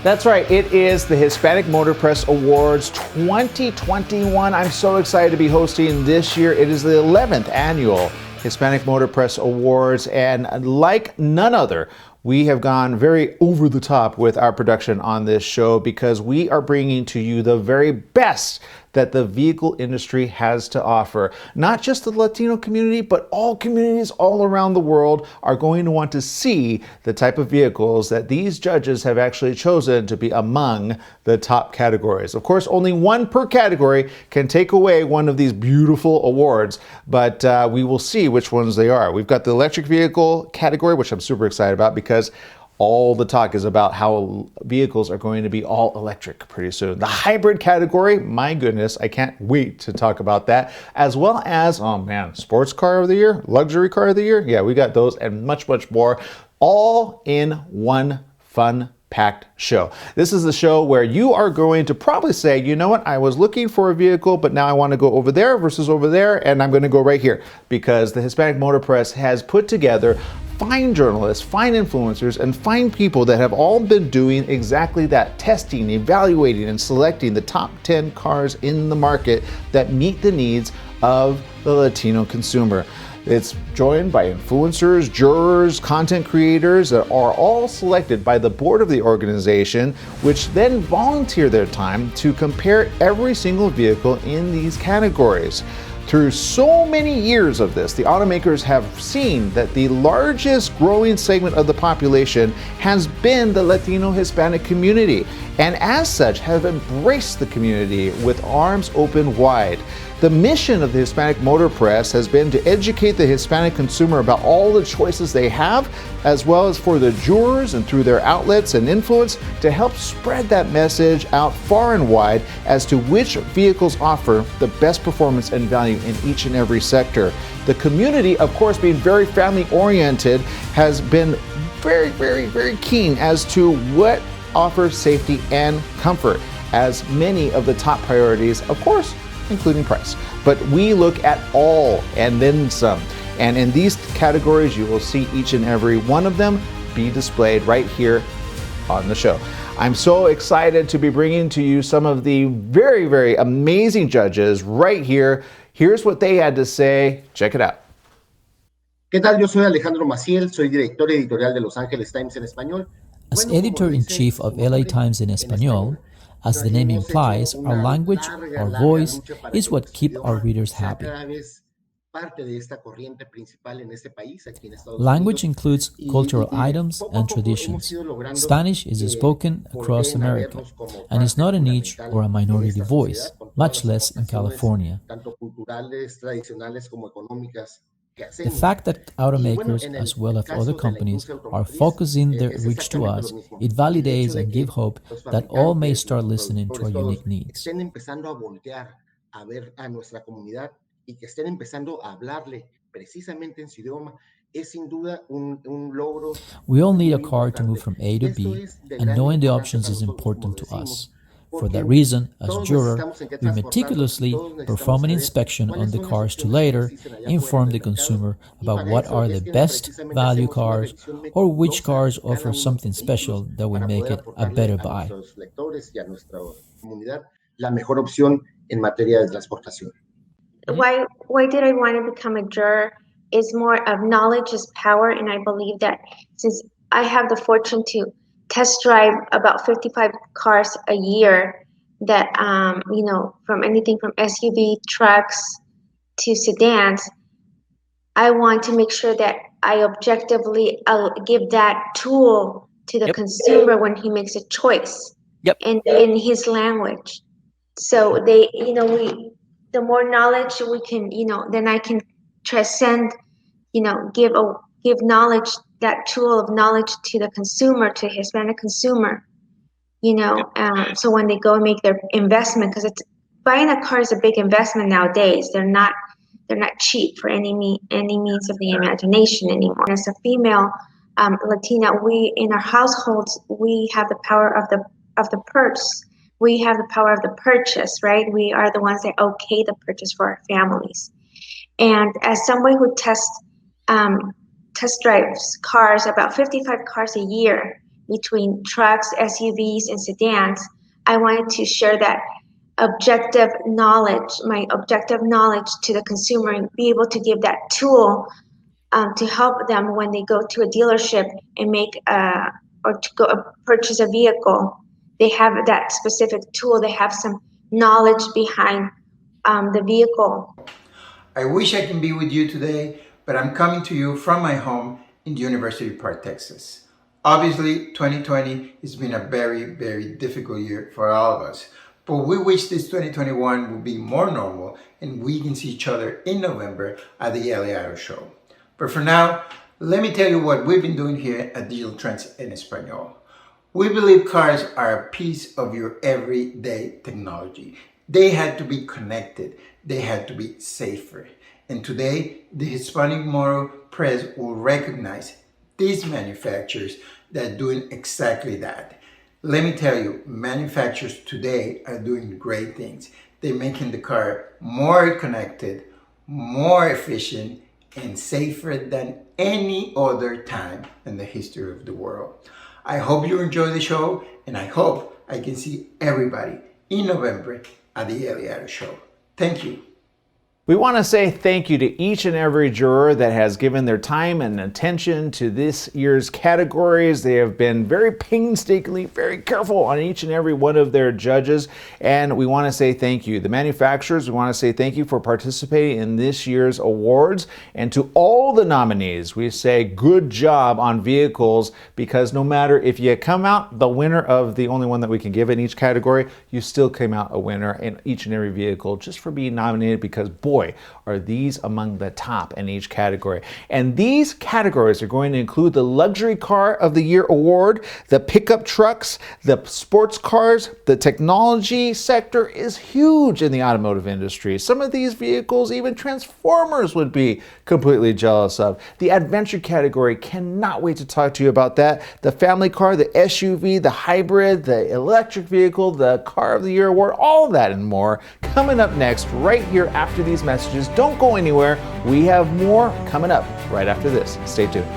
That's right. It is the Hispanic Motor Press Awards 2021. I'm so excited to be hosting this year. It is the 11th annual Hispanic Motor Press Awards, and like none other, we have gone very over the top with our production on this show because we are bringing to you the very best that the vehicle industry has to offer. Not just the Latino community, but all communities all around the world are going to want to see the type of vehicles that these judges have actually chosen to be among the top categories. Of course, only one per category can take away one of these beautiful awards, but we will see which ones they are. We've got the electric vehicle category, which I'm super excited about because all the talk is about how vehicles are going to be all electric pretty soon. The hybrid category, my goodness, I can't wait to talk about that. As well as, oh man, sports car of the year, luxury car of the year. Yeah, we got those and much, much more, all in one fun packed show. This is the show where you are going to probably say, you know what, I was looking for a vehicle, but now I want to go over there versus over there, and I'm going to go right here because the Hispanic Motor Press has put together fine journalists, fine influencers, and fine people that have all been doing exactly that, testing, evaluating, and selecting the top 10 cars in the market that meet the needs of the Latino consumer. It's joined by influencers, jurors, content creators that are all selected by the board of the organization, which then volunteer their time to compare every single vehicle in these categories. Through so many years of this, the automakers have seen that the largest growing segment of the population has been the Latino Hispanic community, and as such have embraced the community with arms open wide. The mission of the Hispanic Motor Press has been to educate the Hispanic consumer about all the choices they have, as well as for the jurors and through their outlets and influence to help spread that message out far and wide as to which vehicles offer the best performance and value in each and every sector. The community, of course, being very family oriented, has been very, very, very keen as to what offers safety and comfort as many of the top priorities, of course, including price. But we look at all and then some. And in these categories, you will see each and every one of them be displayed right here on the show. I'm so excited to be bringing to you some of the very, very amazing judges right here. Here's what they had to say. Check it out. ¿Qué tal? Yo soy Alejandro Maciel, soy director editorial de Los Angeles Times en español. As editor-in-chief of LA Times in Espanol, as the name implies, our language, our voice, is what keeps our readers happy. Language includes cultural items and traditions. Spanish is spoken across America and is not a niche or a minority voice, much less in California. The fact that automakers, as well as other companies, are focusing their reach to us, it validates and gives hope that all may start listening to our unique needs. We all need a car to move from A to B, and knowing the options is important to us. For that reason, as juror, we meticulously perform an inspection on the cars to later inform the consumer about what are the best value cars or which cars offer something special that will make it a better buy. Why did I want to become a juror? Is more of knowledge is power, and I believe that since I have the fortune to test drive about 55 cars a year that, from anything from SUV, trucks to sedans, I want to make sure that I objectively give that tool to the consumer when he makes a choice in his language. So the more knowledge we can, then I can transcend, give knowledge, that tool of knowledge to the consumer, to Hispanic consumer, so when they go and make their investment, because buying a car is a big investment nowadays. They're not cheap for any means of the imagination anymore. As a female Latina, we in our households we have the power of the purse. We have the power of the purchase, right? We are the ones that okay the purchase for our families. And as somebody who test drives cars, about 55 cars a year, between trucks, SUVs, and sedans, I wanted to share that objective knowledge, my objective knowledge to the consumer and be able to give that tool to help them when they go to a dealership and or to go purchase a vehicle. They have that specific tool. They have some knowledge behind the vehicle. I wish I can be with you today, but I'm coming to you from my home in University Park, Texas. Obviously, 2020 has been a very, very difficult year for all of us, but we wish this 2021 will be more normal and we can see each other in November at the LA Auto Show. But for now, let me tell you what we've been doing here at Digital Trends en Español. We believe cars are a piece of your everyday technology. They had to be connected. They had to be safer. And today, the Hispanic Motor Press will recognize these manufacturers that are doing exactly that. Let me tell you, manufacturers today are doing great things. They're making the car more connected, more efficient, and safer than any other time in the history of the world. I hope you enjoy the show, and I hope I can see everybody in November at the LA Auto Show. Thank you. We want to say thank you to each and every juror that has given their time and attention to this year's categories. They have been very painstakingly, very careful on each and every one of their judges, and we want to say thank you. The manufacturers, we want to say thank you for participating in this year's awards, and to all the nominees, we say good job on vehicles, because no matter if you come out the winner of the only one that we can give in each category, you still came out a winner in each and every vehicle just for being nominated, because boy, are these among the top in each category. And these categories are going to include the Luxury Car of the Year award, the pickup trucks, the sports cars. The technology sector is huge in the automotive industry. Some of these vehicles, even Transformers would be completely jealous of. The adventure category, cannot wait to talk to you about that. The family car, the SUV, the hybrid, the electric vehicle, the Car of the Year award, all of that and more coming up next right here after these messages. Don't go anywhere. We have more coming up right after this. Stay tuned.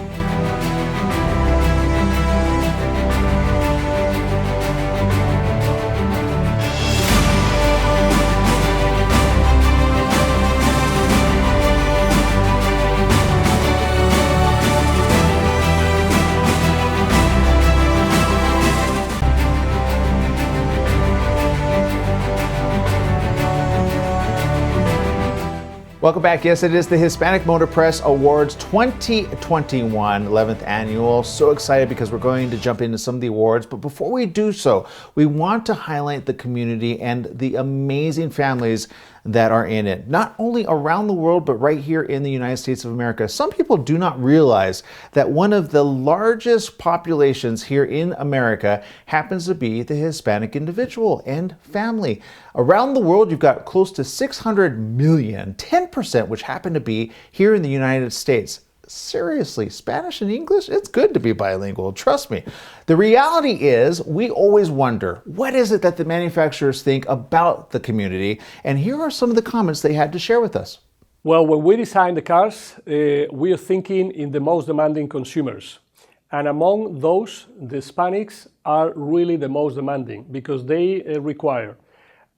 Welcome back. Yes, it is the Hispanic Motor Press Awards 2021, 11th annual. So excited because we're going to jump into some of the awards. But before we do so, we want to highlight the community and the amazing families that are in it, not only around the world, but right here in the United States of America. Some people do not realize that one of the largest populations here in America happens to be the Hispanic individual and family. Around the world, you've got close to 600 million, 10%, which happen to be here in the United States. Seriously, Spanish and English, it's good to be bilingual, trust me. The reality is, we always wonder, what is it that the manufacturers think about the community? And here are some of the comments they had to share with us. Well, when we design the cars, we are thinking in the most demanding consumers. And among those, the Hispanics are really the most demanding because they require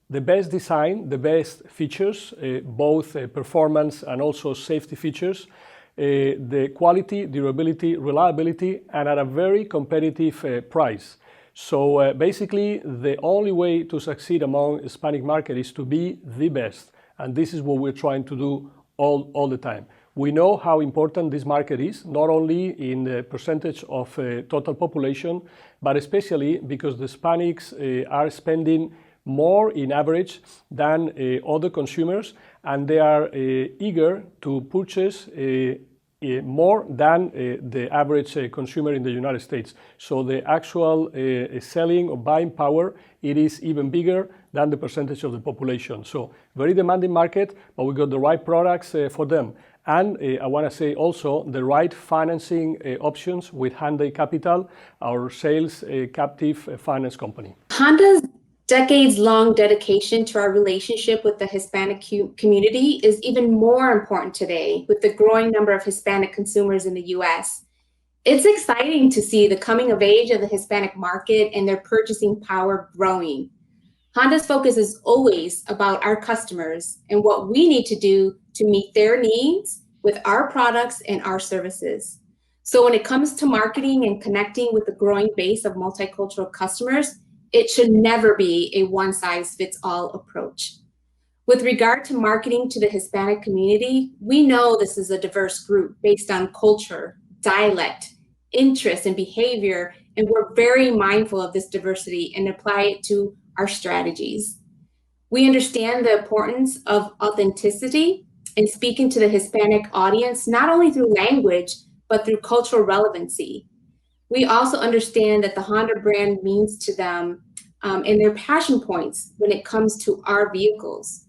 the best design, the best features, both performance and also safety features, the quality, durability, reliability, and at a very competitive price. So basically, the only way to succeed among Hispanic market is to be the best. And this is what we're trying to do all the time. We know how important this market is, not only in the percentage of total population, but especially because the Hispanics are spending more in average than other consumers, and they are eager to purchase more than the average consumer in the United States. So the actual selling or buying power, it is even bigger than the percentage of the population. So very demanding market, but we got the right products for them. And I want to say also the right financing options with Hyundai Capital, our sales captive finance company. Honda's decades-long dedication to our relationship with the Hispanic community is even more important today with the growing number of Hispanic consumers in the U.S. It's exciting to see the coming of age of the Hispanic market and their purchasing power growing. Honda's focus is always about our customers and what we need to do to meet their needs with our products and our services. So when it comes to marketing and connecting with the growing base of multicultural customers, it should never be a one-size-fits-all approach. With regard to marketing to the Hispanic community, we know this is a diverse group based on culture, dialect, interest, and behavior, and we're very mindful of this diversity and apply it to our strategies. We understand the importance of authenticity and speaking to the Hispanic audience, not only through language, but through cultural relevancy. We also understand that the Honda brand means to them and their passion points when it comes to our vehicles.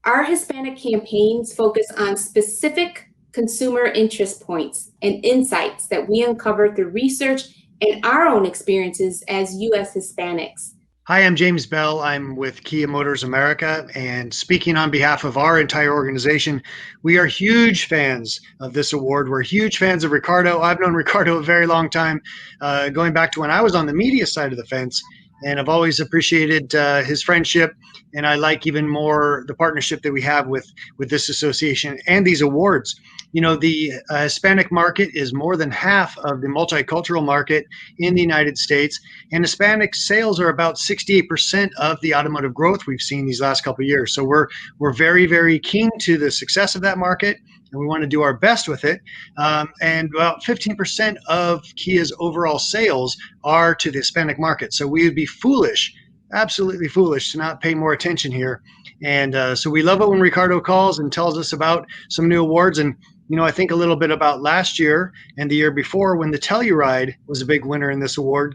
Our Hispanic campaigns focus on specific consumer interest points and insights that we uncover through research and our own experiences as U.S. Hispanics. Hi, I'm James Bell. I'm with Kia Motors America, and speaking on behalf of our entire organization, we are huge fans of this award. We're huge fans of Ricardo. I've known Ricardo a very long time, going back to when I was on the media side of the fence, and I've always appreciated his friendship, and I like even more the partnership that we have with this association and these awards. You know, the Hispanic market is more than half of the multicultural market in the United States, and Hispanic sales are about 68% of the automotive growth we've seen these last couple of years. So we're very, very keen to the success of that market, and we want to do our best with it. And about 15% of Kia's overall sales are to the Hispanic market. So we would be foolish, absolutely foolish, to not pay more attention here. And so we love it when Ricardo calls and tells us about some new awards. And you know, I think a little bit about last year and the year before when the Telluride was a big winner in this award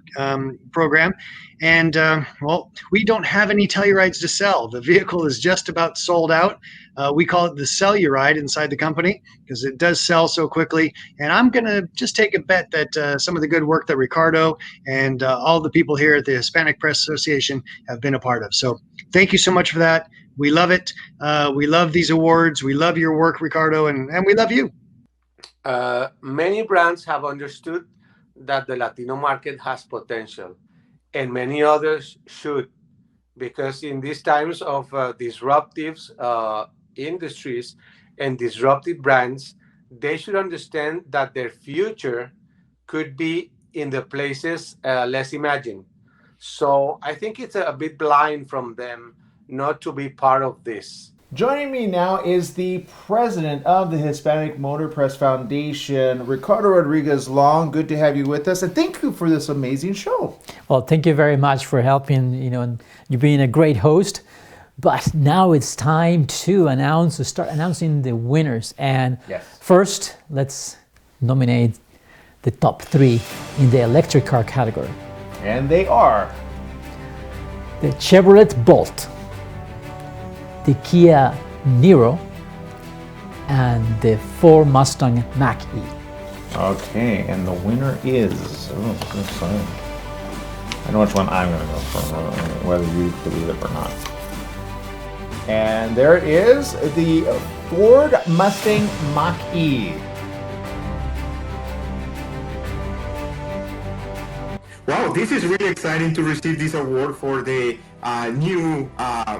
program. And well, we don't have any Tellurides to sell. The vehicle is just about sold out. We call it the Celluride inside the company because it does sell so quickly. And I'm going to just take a bet that some of the good work that Ricardo and all the people here at the Hispanic Press Association have been a part of. So thank you so much for that. We love it. We love these awards. We love your work, Ricardo, and we love you. Many brands have understood that the Latino market has potential, and many others should, because in these times of disruptive industries and disruptive brands, they should understand that their future could be in the places less imagined. So I think it's a bit blind from them not to be part of this. Joining me now is the president of the Hispanic Motor Press Foundation, Ricardo Rodriguez Long. Good to have you with us, and thank you for this amazing show. Well, thank you very much for helping, and you being a great host. But now it's time to start announcing the winners. And first, let's nominate the top 3 in the electric car category. And they are the Chevrolet Bolt, the Kia Niro, and the Ford Mustang Mach-E. Okay, and the winner is, I know which one I'm going to go for, whether you believe it or not. And there it is, the Ford Mustang Mach-E. Wow, this is really exciting to receive this award for the new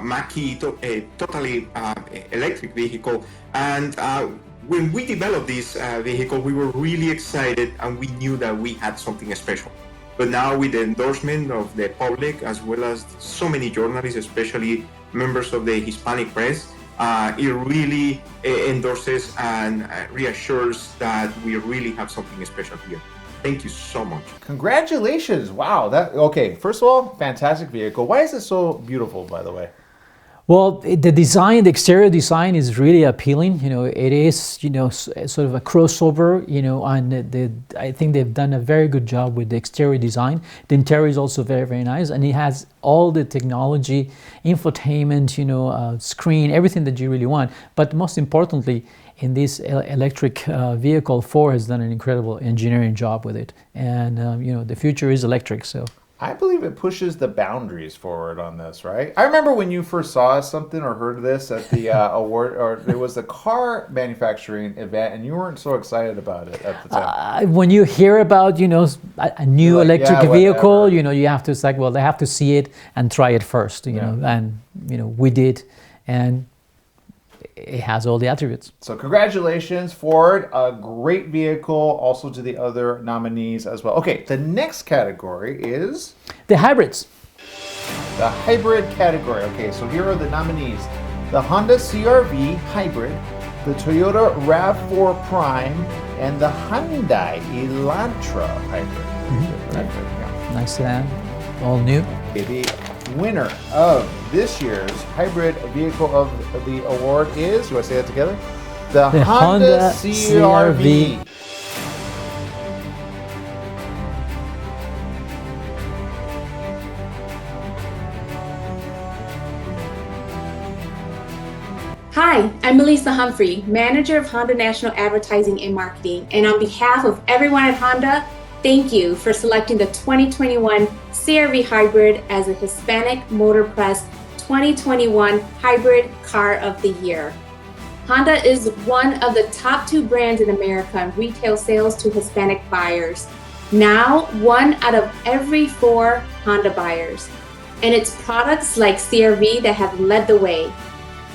Machi totally electric vehicle. And when we developed this vehicle, we were really excited and we knew that we had something special. But now with the endorsement of the public, as well as so many journalists, especially members of the Hispanic press, it really endorses and reassures that we really have something special here. Thank you so much. Congratulations. Wow. Okay, first of all, fantastic vehicle. Why is it so beautiful, by the way? Well, the exterior design is really appealing. It is, sort of a crossover, and I think they've done a very good job with the exterior design. The interior is also very, very nice, and it has all the technology, infotainment, screen, everything that you really want. But most importantly, in this electric vehicle, Ford has done an incredible engineering job with it. And, the future is electric, so. I believe it pushes the boundaries forward on this, right? I remember when you first saw something or heard this at the award, or it was the car manufacturing event, and you weren't so excited about it at the time. When you hear about, a new You're like, electric yeah, vehicle, whatever. you have to, it's like, well, they have to see it and try it first, and, we did, and it has all the attributes. So congratulations, Ford. A great vehicle, also to the other nominees as well. Okay, the next category is The hybrids. the hybrid category. Okay, so here are the nominees. The Honda CR-V Hybrid, the Toyota RAV4 Prime, and the Hyundai Elantra Hybrid. Yeah. Nice sedan, all new. The winner of this year's hybrid vehicle of the award is, you want to say that together? The Honda CR-V. Hi, I'm Melissa Humphrey, Manager of Honda National Advertising and Marketing, and on behalf of everyone at Honda, thank you for selecting the 2021 CR-V Hybrid as a Hispanic Motor Press 2021 Hybrid Car of the Year. Honda is one of the top 2 brands in America in retail sales to Hispanic buyers. Now, 1 out of every 4 Honda buyers. And it's products like CR-V that have led the way.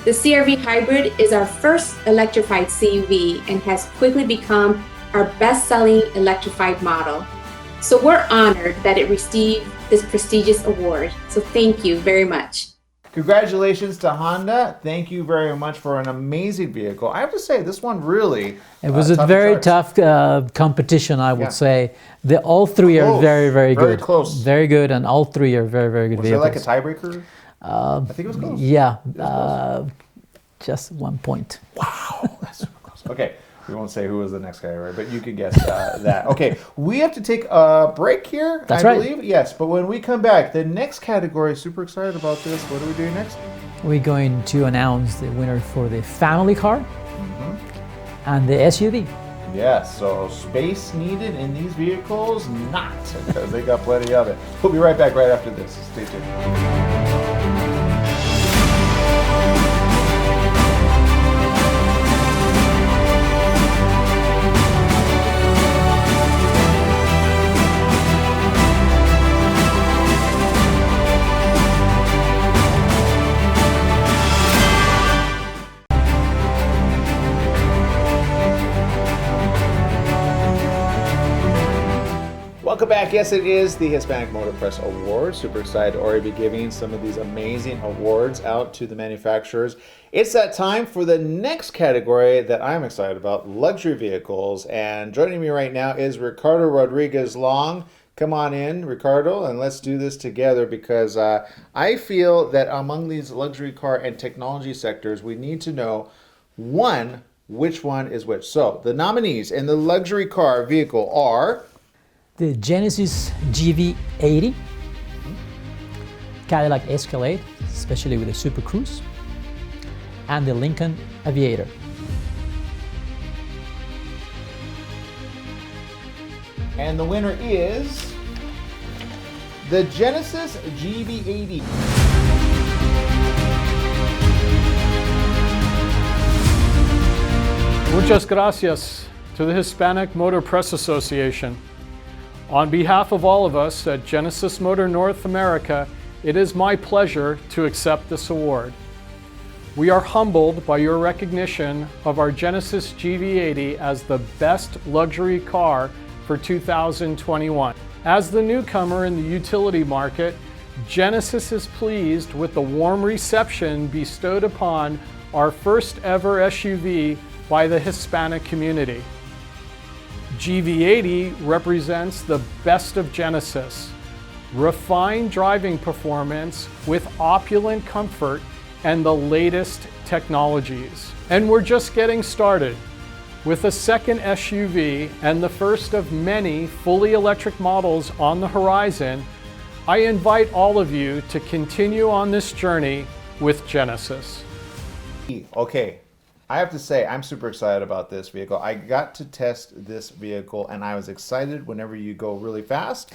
The CR-V Hybrid is our first electrified CUV and has quickly become our best-selling electrified model. So we're honored that it received this prestigious award. So thank you very much. Congratulations to Honda. Thank you very much for an amazing vehicle. I have to say, this one really... It was a very tough competition, I would say. All 3 are very, very good. Very close. Very good, and all 3 are very, very good vehicles. Was there like a tiebreaker? I think it was close. Yeah, just 1 point. Wow, that's super close. Okay, we won't say who was the next category, but you can guess that. Okay, we have to take a break here, That's I right. believe. Yes, but when we come back, the next category, super excited about this. What are we doing next? We're going to announce the winner for the family car and the SUV. Yes, so space needed in these vehicles? Not, because they got plenty of it. We'll be right back right after this. Stay tuned. Welcome back. Yes, it is the Hispanic Motor Press Awards. Super excited to already be giving some of these amazing awards out to the manufacturers. It's that time for the next category that I'm excited about, luxury vehicles. And joining me right now is Ricardo Rodriguez Long. Come on in, Ricardo, and let's do this together because I feel that among these luxury car and technology sectors, we need to know, one, which one is which. So the nominees in the luxury car vehicle are... The Genesis GV80, Cadillac Escalade, especially with the Super Cruise, and the Lincoln Aviator. And the winner is the Genesis GV80. Muchas gracias to the Hispanic Motor Press Association. On behalf of all of us at Genesis Motor North America, it is my pleasure to accept this award. We are humbled by your recognition of our Genesis GV80 as the best luxury car for 2021. As the newcomer in the utility market, Genesis is pleased with the warm reception bestowed upon our first ever SUV by the Hispanic community. GV80 represents the best of Genesis, refined driving performance with opulent comfort and the latest technologies. And we're just getting started. With a second SUV and the first of many fully electric models on the horizon, I invite all of you to continue on this journey with Genesis. Okay, I have to say I'm super excited about this vehicle. I got to test this vehicle and I was excited whenever you go really fast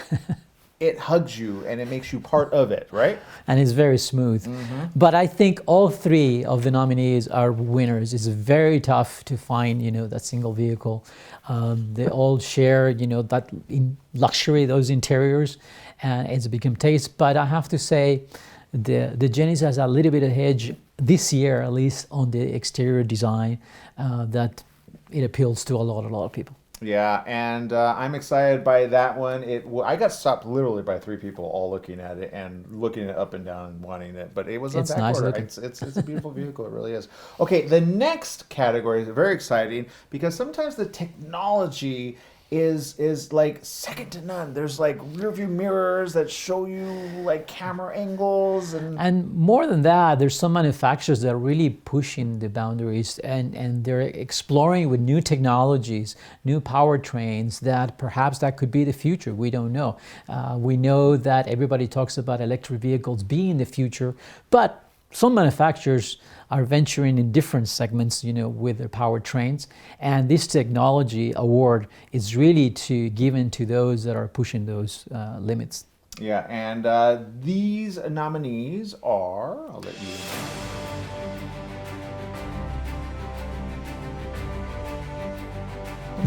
it hugs you and it makes you part of it, right? And it's very smooth. But I think all three of the nominees are winners. It's very tough to find, that single vehicle. They all share, that in luxury, those interiors, and it's become taste. But I have to say, the Genesis has a little bit of edge this year, at least on the exterior design, that it appeals to a lot of people. Yeah, and I'm excited by that one. I got stopped literally by 3 people all looking at it and looking it up and down and wanting it. But it was on It's back nice order. looking. It's a beautiful vehicle. It really is. Okay, the next category is very exciting because sometimes the technology is like second to none. There's like rear view mirrors that show you like camera angles and more than that, there's some manufacturers that are really pushing the boundaries and they're exploring with new technologies, new powertrains that perhaps that could be the future. We don't know. We know that everybody talks about electric vehicles being the future, but some manufacturers are venturing in different segments, with their powertrains. And this technology award is really given to those that are pushing those limits. Yeah, and these nominees are, I'll let you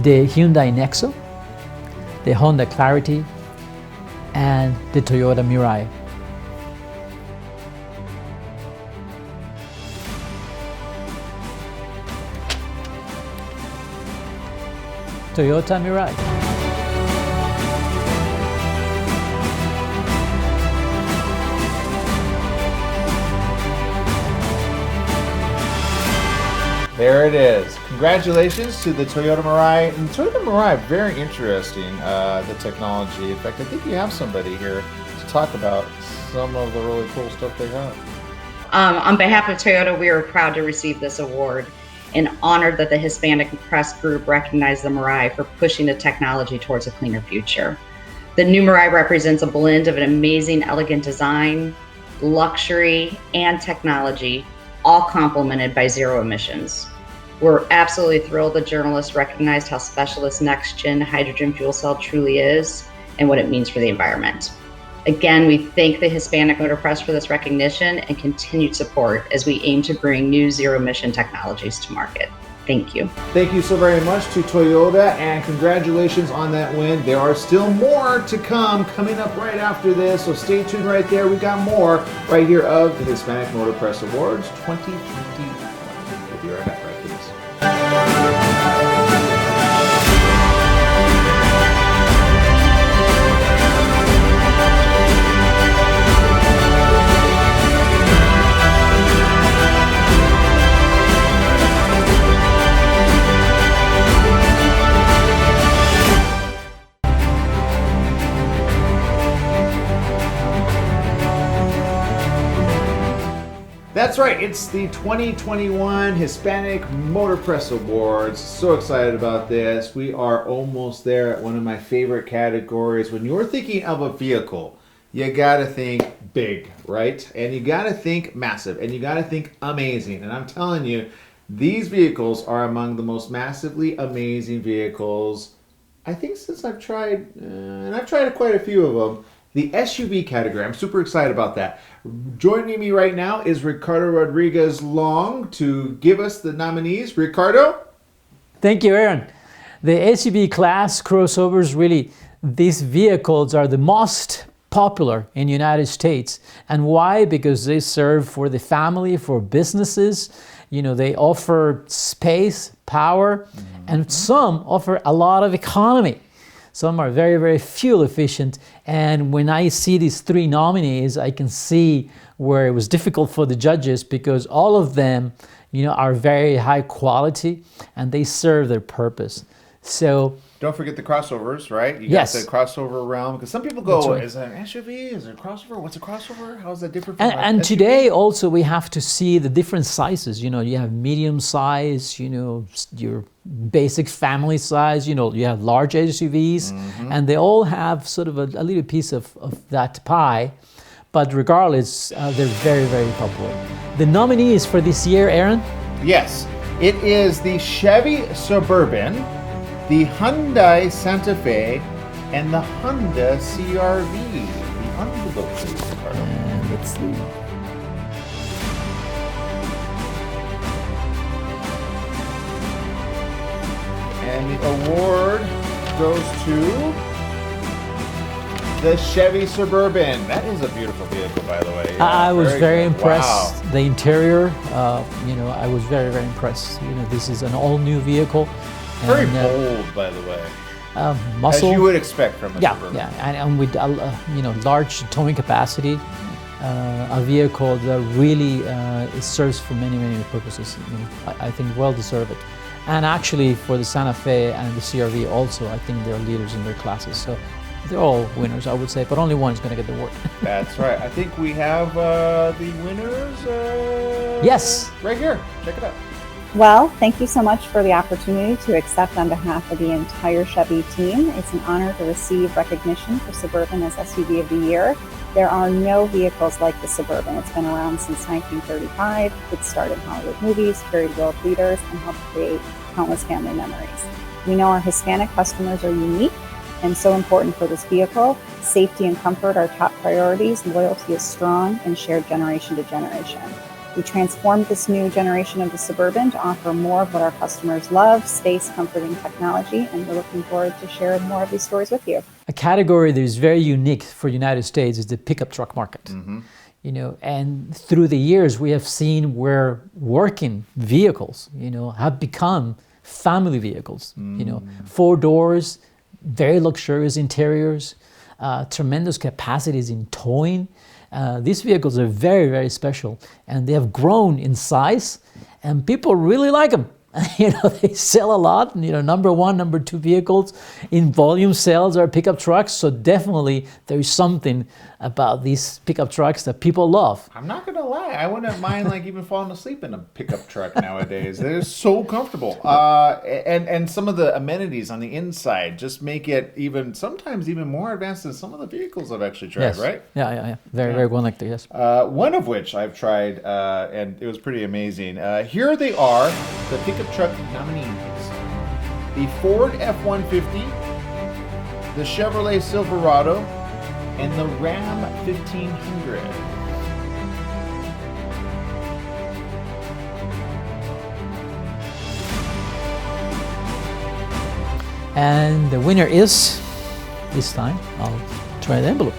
the Hyundai Nexo, the Honda Clarity, and the Toyota Mirai. Toyota Mirai. There it is. Congratulations to the Toyota Mirai. And Toyota Mirai, very interesting, the technology. In fact, I think you have somebody here to talk about some of the really cool stuff they have. On behalf of Toyota, we are proud to receive this award and honored that the Hispanic Press Group recognized the Mirai for pushing the technology towards a cleaner future. The new Mirai represents a blend of an amazing, elegant design, luxury, and technology, all complemented by zero emissions. We're absolutely thrilled the journalists recognized how special this next-gen hydrogen fuel cell truly is and what it means for the environment. Again, we thank the Hispanic Motor Press for this recognition and continued support as we aim to bring new zero-emission technologies to market. Thank you. Thank you so very much to Toyota, and congratulations on that win. There are still more to come coming up right after this, so stay tuned right there. We got more right here of the Hispanic Motor Press Awards 2021. We'll be right back right after this. That's right, it's the 2021 Hispanic Motor Press Awards. So excited about this. We are almost there at one of my favorite categories. When you're thinking of a vehicle, you gotta think big, right? And you gotta think massive, and you gotta think amazing. And I'm telling you, these vehicles are among the most massively amazing vehicles, I think, since I've tried, and I've tried quite a few of them. The SUV category, I'm super excited about that. Joining me right now is Ricardo Rodriguez Long to give us the nominees. Ricardo? Thank you, Aaron. The SUV class crossovers, really, these vehicles are the most popular in the United States. And why? Because they serve for the family, for businesses. They offer space, power, and some offer a lot of economy. Some are very, very fuel efficient. And when I see these 3 nominees, I can see where it was difficult for the judges because all of them, are very high quality and they serve their purpose. So don't forget the crossovers, right? You yes. got the crossover realm, because some people go, right. Is it an SUV? Is it a crossover? What's a crossover? How is that different from and SUV? today also we have to see the different sizes. You have medium size, your basic family size, you have large SUVs, and they all have sort of a little piece of that pie. But regardless, they're very, very popular. The nominees for this year, Aaron? Yes, it is the Chevy Suburban, the Hyundai Santa Fe, and the Honda CR-V. The envelope, please, Ricardo. And let's see. And the award goes to the Chevy Suburban. That is a beautiful vehicle, by the way. Yeah, I was very good. impressed. Wow. The interior, I was very, very impressed. This is an all-new vehicle. Very bold, by the way. Muscle. As you would expect from a Suburban. Yeah, and with large towing capacity, a vehicle that really it serves for many, many purposes. I think well deserved it. And actually, for the Santa Fe and the CR-V also, I think they're leaders in their classes. So they're all winners, I would say, but only one is going to get the award. That's right. I think we have the winners. Yes. Right here. Check it out. Well, thank you so much for the opportunity to accept on behalf of the entire Chevy team. It's an honor to receive recognition for Suburban as SUV of the Year. There are no vehicles like the Suburban. It's been around since 1935. It starred in Hollywood movies, carried world leaders, and helped create countless family memories. We know our Hispanic customers are unique and so important for this vehicle. Safety and comfort are top priorities. Loyalty is strong and shared generation to generation. We transformed this new generation of the Suburban to offer more of what our customers love, space, comfort, and technology, and we're looking forward to sharing more of these stories with you. A category that is very unique for the United States is the pickup truck market. Mm-hmm. And through the years, we have seen where working vehicles, have become family vehicles. 4 doors, very luxurious interiors, tremendous capacities in towing. These vehicles are very, very special, and they have grown in size, and people really like them. They sell a lot. Number 1, number 2 vehicles in volume sales are pickup trucks. So definitely there is something about these pickup trucks that people love. I'm not gonna lie, I wouldn't mind even falling asleep in a pickup truck nowadays. They're so comfortable, and some of the amenities on the inside just make it sometimes even more advanced than some of the vehicles I've actually tried. Yes. Right? Yeah. Very connected. Yes. One of which I've tried, and it was pretty amazing. Here they are, the pickup truck nominees: the Ford F-150, the Chevrolet Silverado, and the Ram 1500. And the winner is, this time, I'll try the envelope.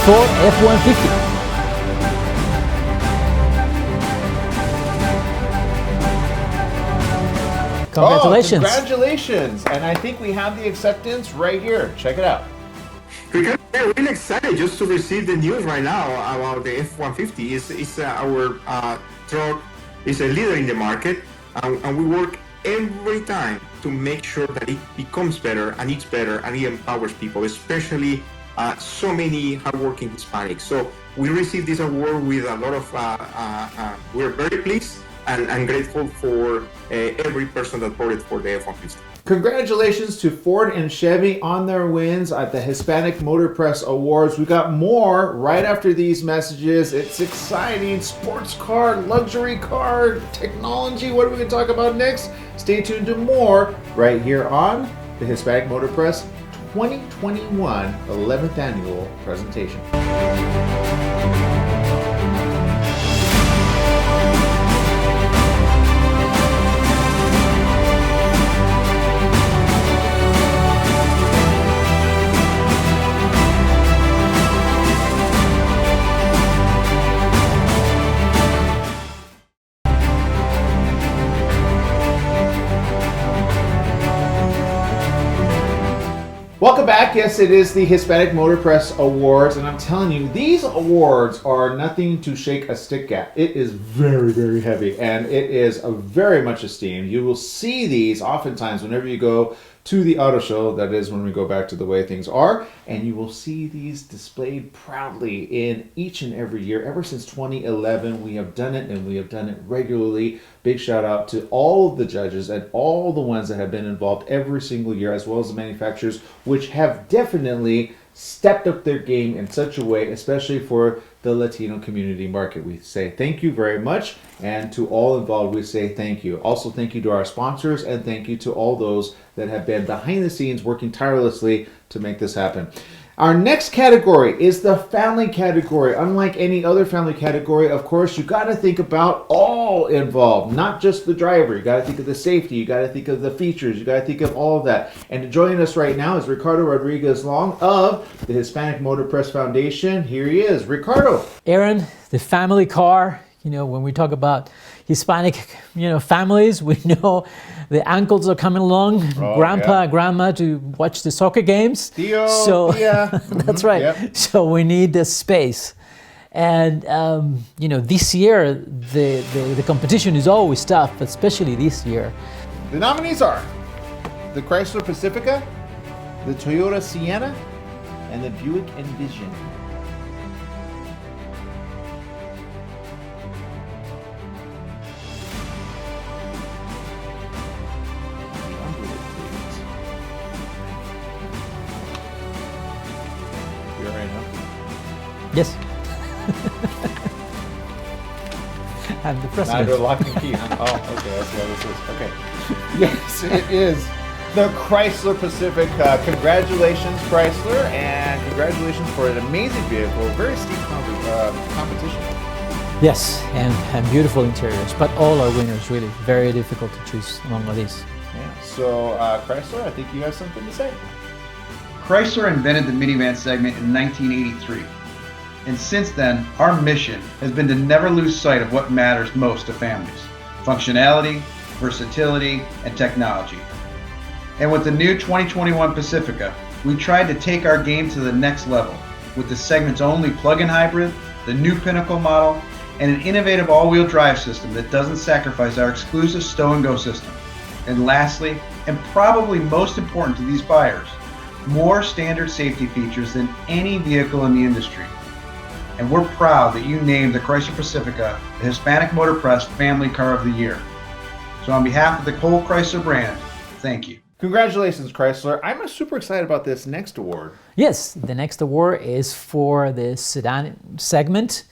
Ford F-150. Congratulations. Oh, congratulations. And I think we have the acceptance right here. Check it out. We're really excited just to receive the news right now about the F-150. It's our truck. It's a leader in the market, and we work every time to make sure that it becomes better, and it's better, and it empowers people, especially so many hardworking Hispanics. So we received this award with a lot of, we're very pleased and grateful for every person that voted for the F-150. Congratulations to Ford and Chevy on their wins at the Hispanic Motor Press Awards. We got more right after these messages. It's exciting. Sports car, luxury car, technology. What are we going to talk about next? Stay tuned to more right here on the Hispanic Motor Press 2021 11th Annual Presentation. Welcome back. Yes, it is the Hispanic Motor Press Awards, and I'm telling you, these awards are nothing to shake a stick at. It is very, very heavy, and it is very much esteemed. You will see these oftentimes whenever you go to the auto show. That is when we go back to the way things are, and you will see these displayed proudly in each and every year. Ever since 2011, we have done it, and we have done it regularly. Big shout out to all of the judges and all the ones that have been involved every single year, as well as the manufacturers, which have definitely stepped up their game in such a way, especially for the Latino community market. We say thank you very much, and to all involved, we say thank you. Also, thank you to our sponsors, and thank you to all those that have been behind the scenes working tirelessly to make this happen. Our next category is the family category. Unlike any other family category, of course, you got to think about all involved, not just the driver. You got to think of the safety. You got to think of the features. You got to think of all of that. And joining us right now is Ricardo Rodriguez Long of the Hispanic Motor Press Foundation. Here he is. Ricardo. Aaron, the family car, when we talk about Hispanic, families, we know the uncles are coming along, grandpa, grandma to watch the soccer games. Tío, so tía. That's right. Yep. So we need the space. And, this year, the competition is always tough, especially this year. The nominees are the Chrysler Pacifica, the Toyota Sienna, and the Buick Envision. Yes. And the president. Neither lock and key, huh? Oh, okay, that's what this is. Okay. Yes, it is the Chrysler Pacifica. Congratulations, Chrysler, and congratulations for an amazing vehicle. Very steep competition. Yes, and beautiful interiors, but all are winners, really. Very difficult to choose among all these. Yeah. So, Chrysler, I think you have something to say. Chrysler invented the minivan segment in 1983. And since then, our mission has been to never lose sight of what matters most to families: functionality, versatility, and technology. And with the new 2021 Pacifica, we tried to take our game to the next level with the segment's only plug-in hybrid, the new Pinnacle model, and an innovative all-wheel drive system that doesn't sacrifice our exclusive stow-and-go system. And lastly, and probably most important to these buyers, more standard safety features than any vehicle in the industry. And we're proud that you named the Chrysler Pacifica the Hispanic Motor Press Family Car of the Year. So on behalf of the whole Chrysler brand, thank you. Congratulations, Chrysler. I'm super excited about this next award. Yes, the next award is for the sedan segment.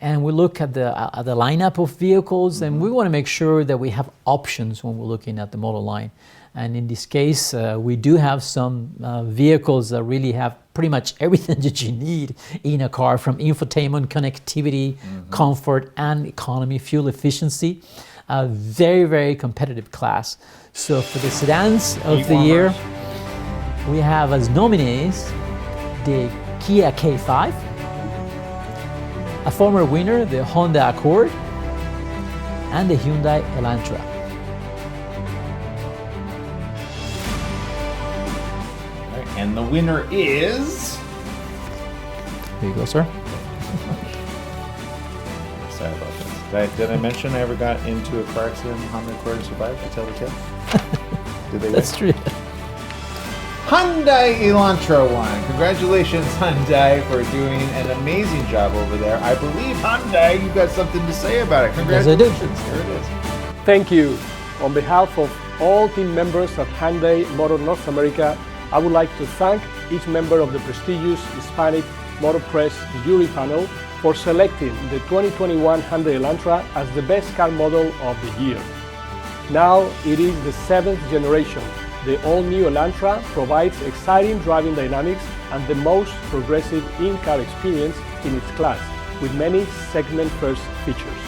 And we look at the lineup of vehicles, and we want to make sure that we have options when we're looking at the model line. And in this case, we do have some vehicles that really have pretty much everything that you need in a car, from infotainment, connectivity, comfort, and economy, fuel efficiency. A very, very competitive class. So for the sedans of the year, we have as nominees the Kia K5, a former winner, the Honda Accord, and the Hyundai Elantra. And the winner is... Here you go, sir. Sorry about this. Did I mention I ever got into a car accident and Honda Accord survived? Did I tell the tale? Did they That's true. Hyundai Elantra won. Congratulations, Hyundai, for doing an amazing job over there. I believe, Hyundai, you've got something to say about it. Congratulations. Yes, I do. Here it is. Thank you. On behalf of all team members at Hyundai Motor North America, I would like to thank each member of the prestigious Hispanic Motor Press jury panel for selecting the 2021 Hyundai Elantra as the best car model of the year. Now it is the 7th generation. The all-new Elantra provides exciting driving dynamics and the most progressive in-car experience in its class, with many segment-first features.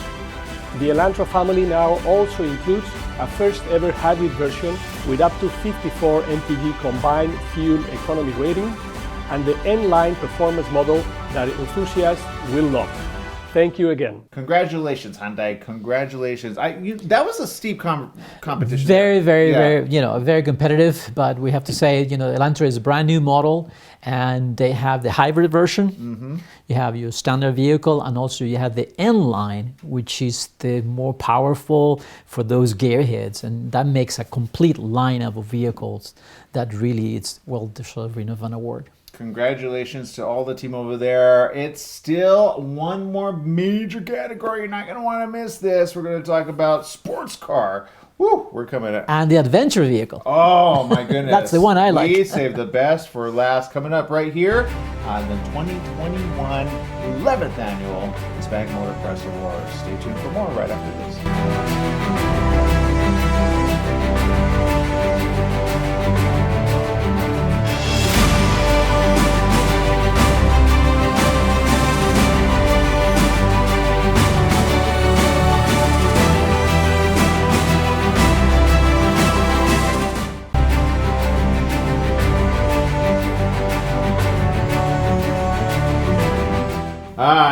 The Elantra family now also includes a first-ever hybrid version with up to 54 mpg combined fuel economy rating, and the N-Line performance model that enthusiasts will love. Thank you again. Congratulations, Hyundai. Congratulations. That was a steep competition. Very, very competitive. But we have to say, Elantra is a brand new model, and they have the hybrid version. You have your standard vehicle, and also you have the N-Line, which is the more powerful for those gearheads, and that makes a complete lineup of vehicles that really it's well deserving of an award. Congratulations to all the team over there. It's still one more major category. You're not going to want to miss this. We're going to talk about sports car. Woo, we're coming up. And the adventure vehicle. Oh my goodness. That's the one I like. We saved the best for last. Coming up right here on the 2021 11th Annual Hispanic Motor Press Awards. Stay tuned for more right after this.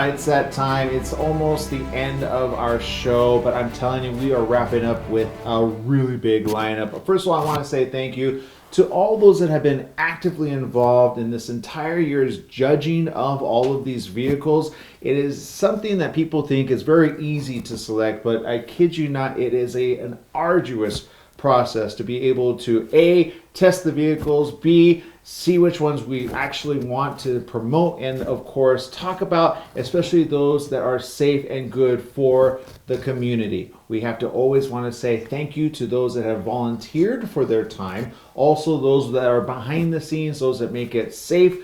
It's that time. It's almost the end of our show, but I'm telling you, we are wrapping up with a really big lineup. But first of all, I want to say thank you to all those that have been actively involved in this entire year's judging of all of these vehicles. It is something that people think is very easy to select, but I kid you not, it is an arduous process to be able to A, test the vehicles, B, see which ones we actually want to promote, and of course talk about especially those that are safe and good for the community. We have to always want to say thank you to those that have volunteered for their time, also those that are behind the scenes, those that make it safe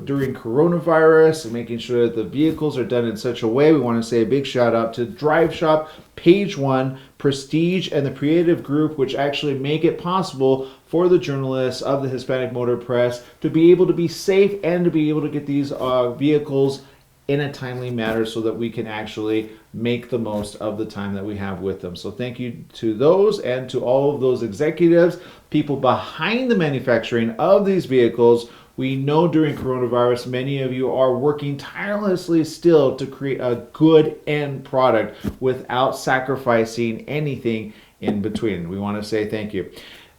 during coronavirus and making sure that the vehicles are done in such a way. We want to say a big shout out to Drive Shop, Page One, Prestige, and the creative group, which actually make it possible for the journalists of the Hispanic Motor Press to be able to be safe and to be able to get these vehicles in a timely manner so that we can actually make the most of the time that we have with them. So thank you to those and to all of those executives, people behind the manufacturing of these vehicles. We know during coronavirus, many of you are working tirelessly still to create a good end product without sacrificing anything in between. We want to say thank you.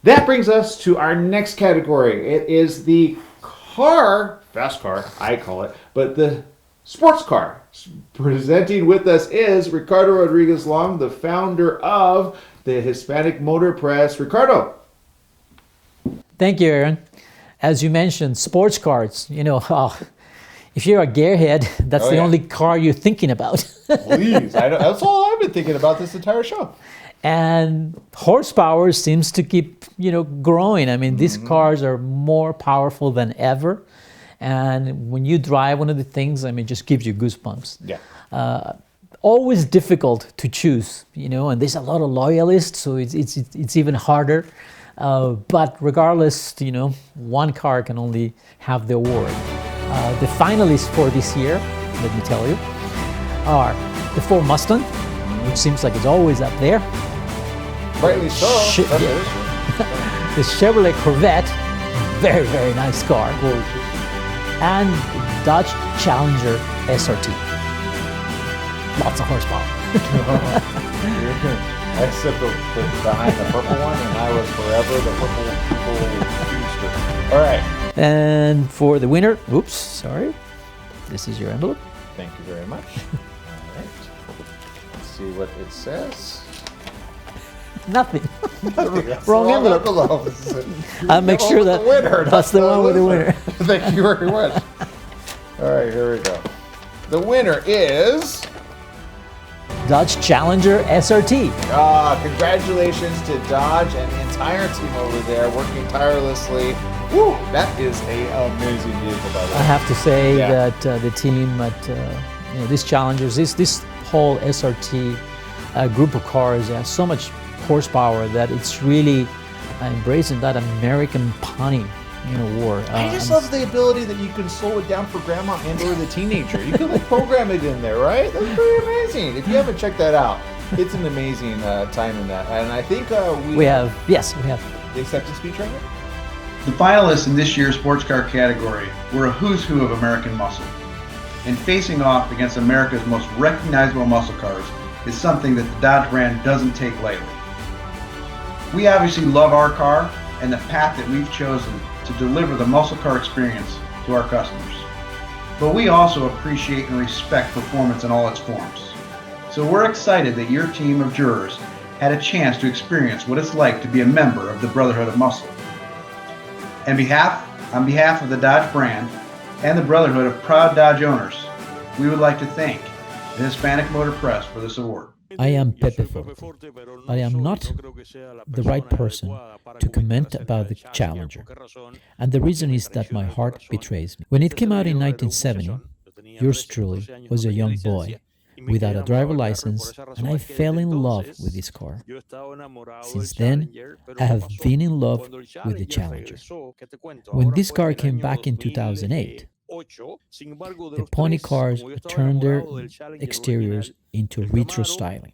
That brings us to our next category. It is the car, fast car, I call it, but the sports car. Presenting with us is Ricardo Rodriguez Long, the founder of the Hispanic Motor Press. Ricardo. Thank you, Aaron. As you mentioned, sports cars, if you're a gearhead, that's the only car you're thinking about. Please, that's all I've been thinking about this entire show. And horsepower seems to keep, growing. I mean, these cars are more powerful than ever. And when you drive one of the things, it just gives you goosebumps. Yeah. Always difficult to choose, and there's a lot of loyalists, so it's even harder. But regardless, one car can only have the award. The finalists for this year, let me tell you, are the Ford Mustang, which seems like it's always up there. Rightly so. The Chevrolet Corvette, very, very nice car. And Dodge Challenger SRT. Lots of horsepower. I sit behind the purple one, and I was forever the purple. All right. And for the winner, oops, sorry. This is your envelope. Thank you very much. All right. Let's see what it says. Nothing. Wrong envelope. I'll make sure that that's the one with the winner. Thank you very much. All right, here we go. The winner is Dodge Challenger SRT. Congratulations to Dodge and the entire team over there working tirelessly. Woo, that is an amazing vehicle, by the way. I have to say that the team at these Challengers, this whole SRT group of cars have so much horsepower that it's really embracing that American pony war. I just love the ability that you can slow it down for grandma and or the teenager. You can program it in there, right? That's pretty amazing. If you haven't checked that out, it's an amazing time in that. And I think we have the acceptance speech right here. The finalists in this year's sports car category were a who's who of American muscle. And facing off against America's most recognizable muscle cars is something that the Dodge brand doesn't take lightly. We obviously love our car and the path that we've chosen to deliver the muscle car experience to our customers. But we also appreciate and respect performance in all its forms. So we're excited that your team of jurors had a chance to experience what it's like to be a member of the Brotherhood of Muscle. On behalf of the Dodge brand and the Brotherhood of proud Dodge owners, we would like to thank the Hispanic Motor Press for this award. I am Pepe Forte, but I am not the right person to comment about the Challenger. And the reason is that my heart betrays me. When it came out in 1970, yours truly was a young boy without a driver license, and I fell in love with this car. Since then, I have been in love with the Challenger. When this car came back in 2008, the pony cars turned their exteriors into retro styling.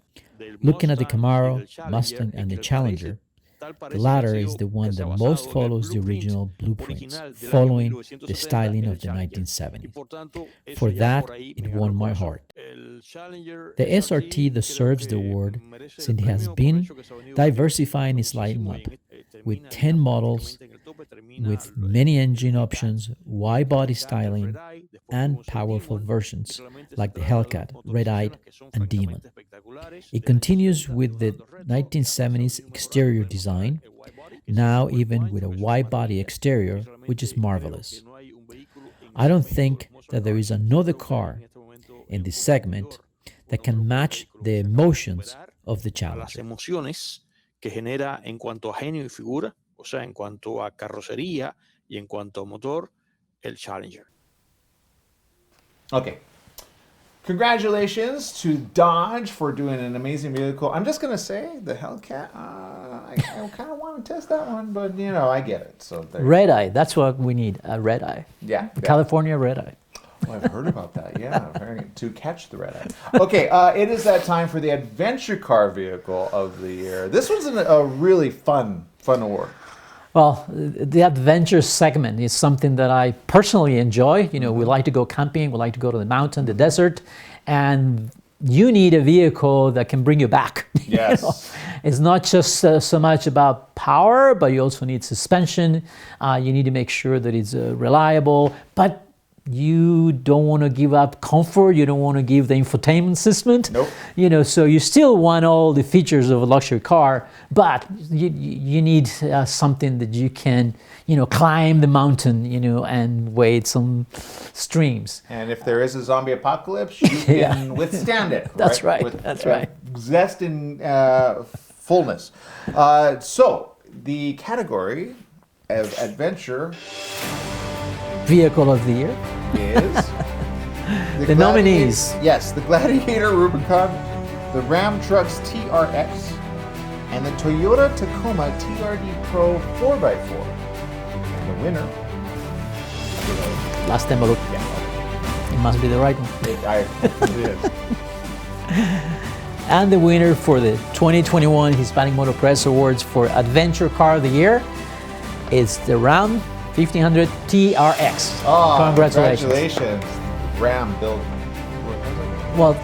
Looking at the Camaro, Mustang, and the Challenger, the latter is the one that most follows the original blueprints, following the styling of the 1970s. For that, it won my heart. The SRT deserves the award since it has been diversifying its lineup with 10 models, with many engine options, wide body styling, and powerful versions like the Hellcat, Red-Eye, and Demon. It continues with the 1970s exterior design, now even with a wide body exterior, which is marvelous. I don't think that there is another car in this segment that can match the emotions of the Challenger. Que genera en cuanto a genio y figura, o sea, en cuanto a carrocería y en cuanto a motor, el Challenger. Okay. Congratulations to Dodge for doing an amazing vehicle. I'm just going to say the Hellcat, I kind of want to test that one, but, you know, I get it. So Red-Eye, that's what we need, a Red-Eye. Yeah. California Red-Eye. Oh, I've heard about that, yeah. To catch the red eye. Okay, it is that time for the adventure car vehicle of the year. This was a really fun award. Well, the adventure segment is something that I personally enjoy. You know, we like to go camping, we like to go to the mountain, the desert, and you need a vehicle that can bring you back. Yes. You know? It's not just so much about power, but you also need suspension. You need to make sure that it's reliable, but you don't want to give up comfort. You don't want to give the infotainment system. Nope. You know, so you still want all the features of a luxury car, but you need something that you can, you know, climb the mountain, you know, and wade some streams. And if there is a zombie apocalypse, you can withstand it. That's right. With, that's right. Zest and fullness. So the category of adventure vehicle of the year is the nominees. Yes, the Gladiator Rubicon, the Ram Trucks TRX, and the Toyota Tacoma TRD Pro 4x4. And the winner. Last time I looked, it must be the right one. It is. And the winner for the 2021 Hispanic Motor Press Awards for Adventure Car of the Year is the Ram 1500 TRX. Oh, congratulations. Ram built. Well,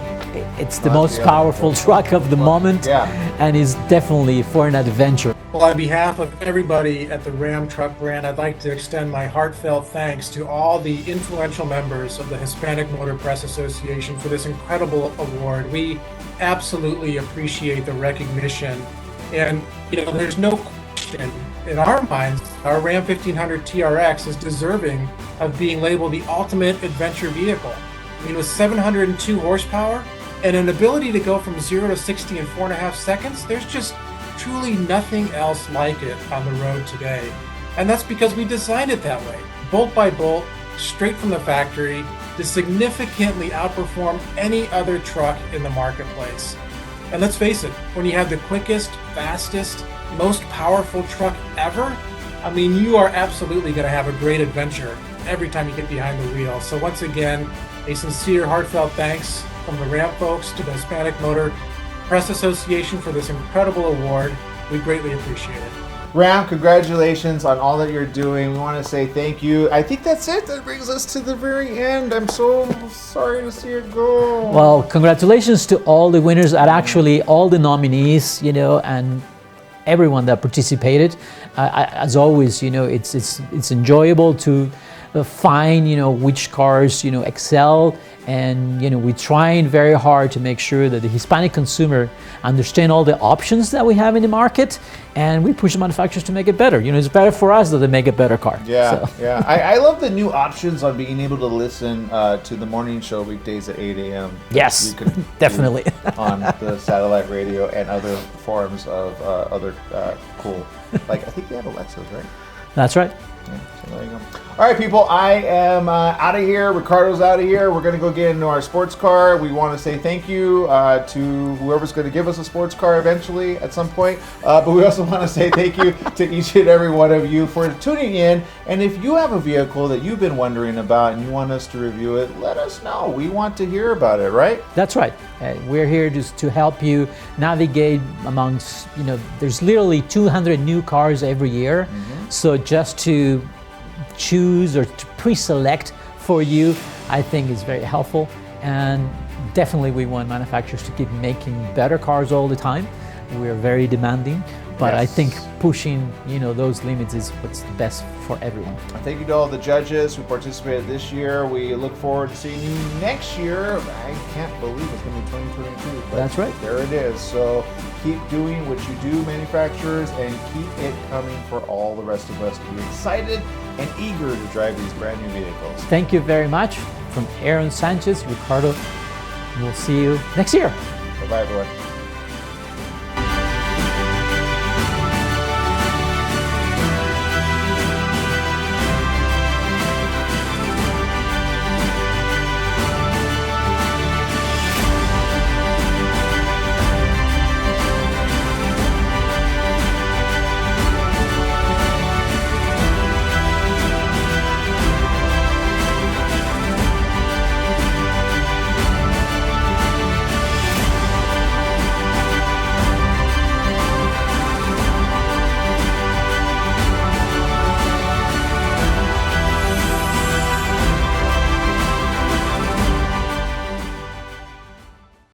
it's the most powerful truck of the moment, and is definitely for an adventure. Well, on behalf of everybody at the Ram Truck brand, I'd like to extend my heartfelt thanks to all the influential members of the Hispanic Motor Press Association for this incredible award. We absolutely appreciate the recognition, and you know, there's no question in our minds, our Ram 1500 TRX is deserving of being labeled the ultimate adventure vehicle. I mean, with 702 horsepower and an ability to go from 0 to 60 in 4.5 seconds, there's just truly nothing else like it on the road today. And that's because we designed it that way, bolt by bolt, straight from the factory, to significantly outperform any other truck in the marketplace. And let's face it, when you have the quickest, fastest, most powerful truck ever, I mean, you are absolutely going to have a great adventure every time you get behind the wheel. So once again, a sincere, heartfelt thanks from the Ram folks to the Hispanic Motor Press Association for this incredible award. We greatly appreciate it. Ram, congratulations on all that you're doing. We want to say thank you. I think that's it. That brings us to the very end. I'm so sorry to see it go. Well, congratulations to all the winners and actually all the nominees, you know, and everyone that participated. As always, you know, it's enjoyable to find, which cars, excel. And we're trying very hard to make sure that the Hispanic consumer understand all the options that we have in the market, and we push the manufacturers to make it better. It's better for us that they make a better car. Yeah, so. Yeah. I love the new options on being able to listen to the morning show weekdays at 8 a.m. Yes, you can definitely. on the satellite radio and other forms of other cool, like I think they have Alexas, right? That's right. Yeah, so there you go. All right, people, I am out of here. Ricardo's out of here. We're going to go get into our sports car. We want to say thank you to whoever's going to give us a sports car eventually at some point. But we also want to say thank you to each and every one of you for tuning in. And if you have a vehicle that you've been wondering about and you want us to review it, let us know. We want to hear about it, right? That's right. We're here just to help you navigate amongst, there's literally 200 new cars every year. Mm-hmm. So just to choose or to pre-select for you, I think is very helpful. And definitely we want manufacturers to keep making better cars all the time. We're very demanding, but yes. I think pushing, those limits is what's the best for everyone. Thank you to all the judges who participated this year. We look forward to seeing you next year. I can't believe it's going to be 2022. But that's right. There it is. So keep doing what you do, manufacturers, and keep it coming for all the rest of us to be excited and eager to drive these brand new vehicles. Thank you very much. From Aaron Sanchez, Ricardo, we'll see you next year. Bye-bye, everyone.